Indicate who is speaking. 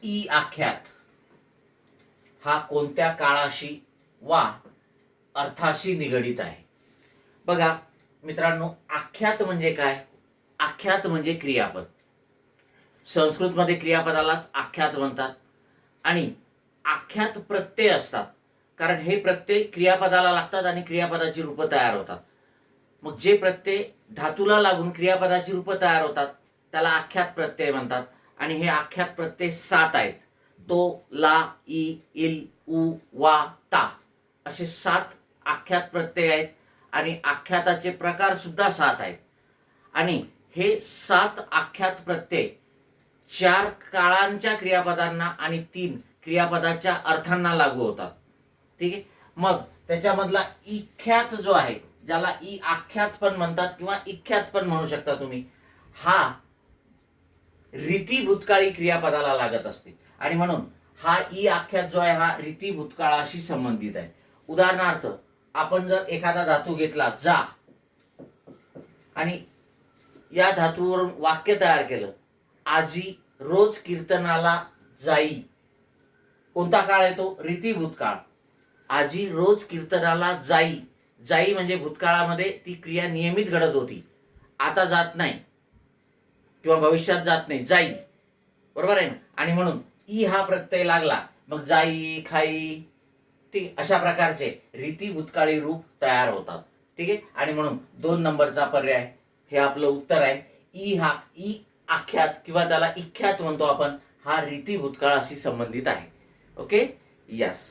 Speaker 1: E आख्यात हा कोणत्या काळाशी वा अर्थाशी निगडित आहे? बघा मित्रांनो, आख्यात म्हणजे काय? आख्यात म्हणजे क्रियापद. संस्कृतमध्ये क्रियापदालाच आख्यात म्हणतात आणि आख्यात प्रत्यय असतात, कारण हे प्रत्यय क्रियापदाला लागतात आणि क्रियापदाची रूपं तयार होतात. मग जे प्रत्यय धातूला लागून क्रियापदाची रूपं तयार होतात त्याला आख्यात प्रत्यय म्हणतात. आणि हे आख्यात प्रत्यय 7 आहेत. तो, ला, ई, इल, उ, वा, ता असे 7 आख्यात प्रत्यय आहेत आणि आख्याताचे प्रकार सुद्धा 7 आहेत. आणि हे 7 आख्यात प्रत्यय 4 काळांच्या क्रियापदांना आणि 3 क्रियापदाच्या अर्थांना लागू होतात. ठीक आहे. मग त्याच्यामधला इख्यात जो आहे, ज्याला ई आख्यात पण म्हणतात किंवा इख्यात पण म्हणू शकता तुम्ही, हा रीती भूतकाळी क्रियापदाला लागत असते आणि म्हणून हा ई आख्यात जो आहे हा रीती भूतकाळाशी संबंधित आहे. उदाहरणार्थ, आपण जर एखादा धातू घेतला जा आणि या धातूवरून वाक्य तयार केलं, आजी रोज कीर्तनाला जाई. कोणता काळ आहे तो? रीती भूतकाळ. आजी रोज कीर्तनाला जाई. जाई म्हणजे भूतकाळामध्ये ती क्रिया नियमित घडत होती, आता जात नाही किंवा भविष्यात जात नाही, जाई. बरोबर आहे ना? आणि म्हणून ई हा प्रत्यय लागला, मग जाई, खाई, ठीक, अशा प्रकारचे रीती भूतकाळी रूप तयार होतात. ठीक आहे. आणि म्हणून 2 नंबरचा पर्याय हे आपलं उत्तर आहे. ई आख्यात किंवा त्याला इख्यात म्हणतो आपण, हा रीती भूतकाळाशी संबंधित आहे. Okay, yes.